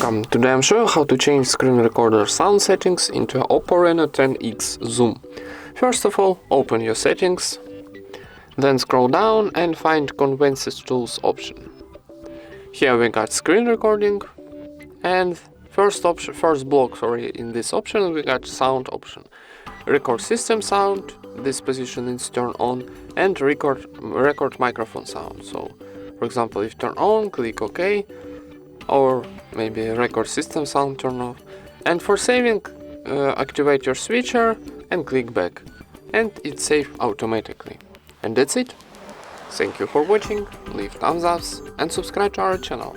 Today I'm showing how to change screen recorder sound settings into OPPO Reno 10x Zoom. First of all, open your settings, then scroll down and find Convenience Tools option. Here we got screen recording, and first block in this option we got sound option. Record system sound, this position is turned on, and record microphone sound. So, for example, if turn on, click OK, or maybe record system sound turn off. And for saving, activate your switcher and click back, and it's saved automatically. And that's it. Thank you for watching, leave thumbs ups and subscribe to our channel.